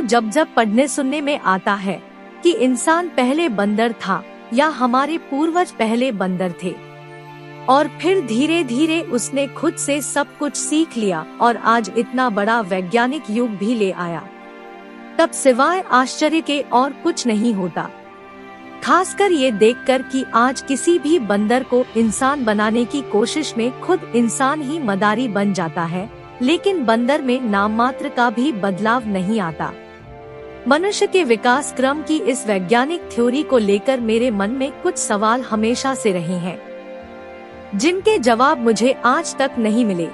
जब जब पढ़ने सुनने में आता है कि इंसान पहले बंदर था या हमारे पूर्वज पहले बंदर थे और फिर धीरे धीरे उसने खुद से सब कुछ सीख लिया और आज इतना बड़ा वैज्ञानिक युग भी ले आया, तब सिवाय आश्चर्य के और कुछ नहीं होता। खासकर ये देखकर कि आज किसी भी बंदर को इंसान बनाने की कोशिश में खुद इंसान ही मदारी बन जाता है, लेकिन बंदर में नाम मात्र का भी बदलाव नहीं आता। मनुष्य के विकास क्रम की इस वैज्ञानिक थ्योरी को लेकर मेरे मन में कुछ सवाल हमेशा से रहे हैं, जिनके जवाब मुझे आज तक नहीं मिले।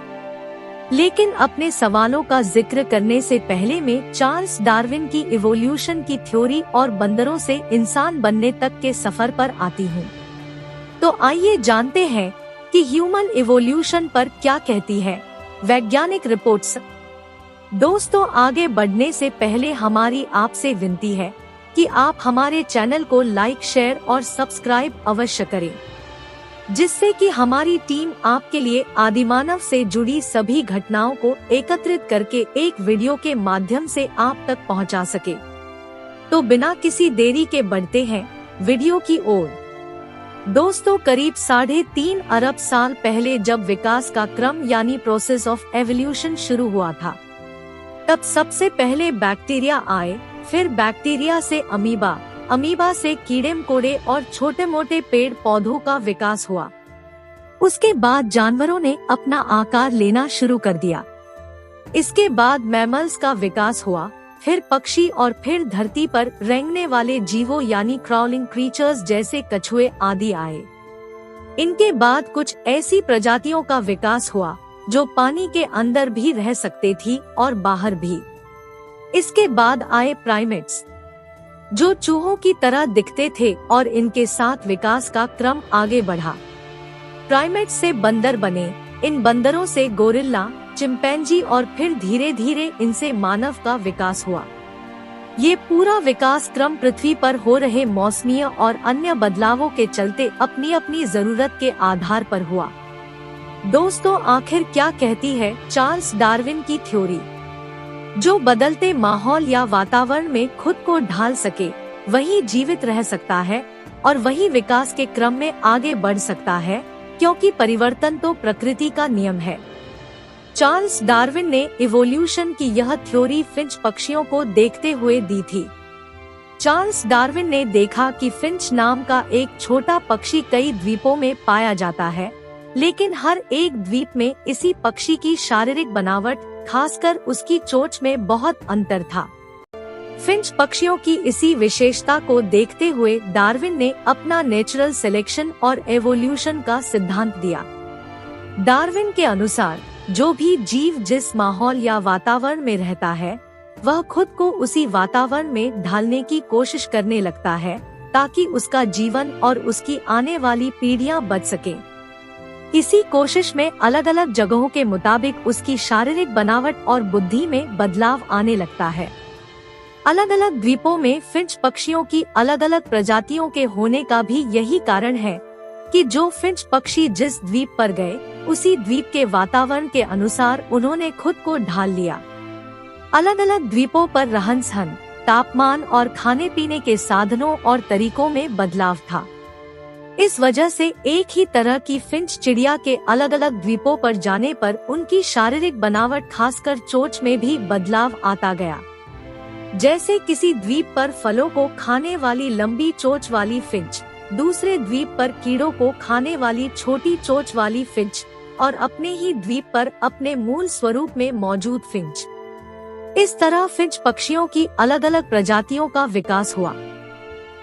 लेकिन अपने सवालों का जिक्र करने से पहले मैं चार्ल्स डार्विन की इवोल्यूशन की थ्योरी और बंदरों से इंसान बनने तक के सफर पर आती हूँ। तो आइए जानते हैं कि ह्यूमन इवोल्यूशन पर क्या कहती है वैज्ञानिक रिपोर्ट्स। दोस्तों, आगे बढ़ने से पहले हमारी आपसे विनती है कि आप हमारे चैनल को लाइक, शेयर और सब्सक्राइब अवश्य करें, जिससे कि हमारी टीम आपके लिए आदिमानव से जुड़ी सभी घटनाओं को एकत्रित करके एक वीडियो के माध्यम से आप तक पहुंचा सके। तो बिना किसी देरी के बढ़ते हैं वीडियो की ओर। दोस्तों, करीब 3.5 अरब साल पहले जब विकास का क्रम यानी प्रोसेस ऑफ एवोल्यूशन शुरू हुआ था, तब सबसे पहले बैक्टीरिया आए, फिर बैक्टीरिया से अमीबा, अमीबा से कीड़े मकोड़े और छोटे मोटे पेड़ पौधों का विकास हुआ। उसके बाद जानवरों ने अपना आकार लेना शुरू कर दिया। इसके बाद मैमल्स का विकास हुआ, फिर पक्षी और फिर धरती पर रेंगने वाले जीवों यानी क्राउलिंग क्रीचर्स जैसे कछुए आदि आए। इनके बाद कुछ ऐसी प्रजातियों का विकास हुआ जो पानी के अंदर भी रह सकते थी और बाहर भी। इसके बाद आए प्राइमेट्स, जो चूहों की तरह दिखते थे और इनके साथ विकास का क्रम आगे बढ़ा। प्राइमेट्स से बंदर बने, इन बंदरों से गोरिल्ला, चिंपैंजी और फिर धीरे धीरे इनसे मानव का विकास हुआ। ये पूरा विकास क्रम पृथ्वी पर हो रहे मौसमीय और अन्य बदलावों के चलते अपनी अपनी जरूरत के आधार पर हुआ। दोस्तों, आखिर क्या कहती है चार्ल्स डार्विन की थ्योरी? जो बदलते माहौल या वातावरण में खुद को ढाल सके वही जीवित रह सकता है और वही विकास के क्रम में आगे बढ़ सकता है, क्योंकि परिवर्तन तो प्रकृति का नियम है। चार्ल्स डार्विन ने इवोल्यूशन की यह थ्योरी फिंच पक्षियों को देखते हुए दी थी। चार्ल्स डार्विन ने देखा कि फिंच नाम का एक छोटा पक्षी कई द्वीपों में पाया जाता है, लेकिन हर एक द्वीप में इसी पक्षी की शारीरिक बनावट, खासकर उसकी चोंच में बहुत अंतर था। फिंच पक्षियों की इसी विशेषता को देखते हुए डार्विन ने अपना नेचुरल सिलेक्शन और एवोल्यूशन का सिद्धांत दिया। डार्विन के अनुसार जो भी जीव जिस माहौल या वातावरण में रहता है, वह खुद को उसी वातावरण में ढालने की कोशिश करने लगता है, ताकि उसका जीवन और उसकी आने वाली पीढ़ियां बच सके। इसी कोशिश में अलग अलग जगहों के मुताबिक उसकी शारीरिक बनावट और बुद्धि में बदलाव आने लगता है। अलग अलग द्वीपों में फिंच पक्षियों की अलग अलग प्रजातियों के होने का भी यही कारण है कि जो फिंच पक्षी जिस द्वीप पर गए, उसी द्वीप के वातावरण के अनुसार उन्होंने खुद को ढाल लिया। अलग अलग द्वीपों पर रहन सहन, तापमान और खाने पीने के साधनों और तरीकों में बदलाव था। इस वजह से एक ही तरह की फिंच चिड़िया के अलग अलग द्वीपों पर जाने पर उनकी शारीरिक बनावट, खासकर चोंच में भी बदलाव आता गया। जैसे किसी द्वीप पर फलों को खाने वाली लंबी चोंच वाली फिंच, दूसरे द्वीप पर कीड़ों को खाने वाली छोटी चोंच वाली फिंच और अपने ही द्वीप पर अपने मूल स्वरूप में मौजूद फिंच। इस तरह फिंच पक्षियों की अलग अलग प्रजातियों का विकास हुआ।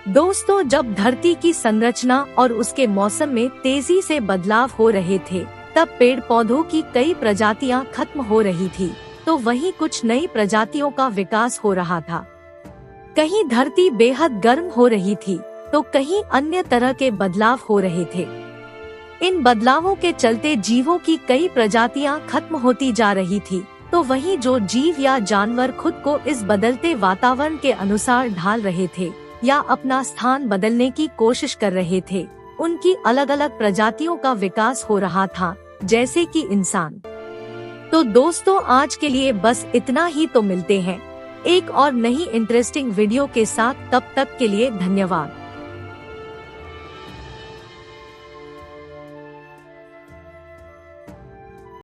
दोस्तों, जब धरती की संरचना और उसके मौसम में तेजी से बदलाव हो रहे थे, तब पेड़ पौधों की कई प्रजातियां खत्म हो रही थी, तो वहीं कुछ नई प्रजातियों का विकास हो रहा था। कहीं धरती बेहद गर्म हो रही थी, तो कहीं अन्य तरह के बदलाव हो रहे थे। इन बदलावों के चलते जीवों की कई प्रजातियां खत्म होती जा रही थी, तो वहीं जो जीव या जानवर खुद को इस बदलते वातावरण के अनुसार ढाल रहे थे या अपना स्थान बदलने की कोशिश कर रहे थे, उनकी अलग अलग प्रजातियों का विकास हो रहा था, जैसे कि इंसान। तो दोस्तों, आज के लिए बस इतना ही। तो मिलते हैं एक और नई इंटरेस्टिंग वीडियो के साथ, तब तक के लिए धन्यवाद।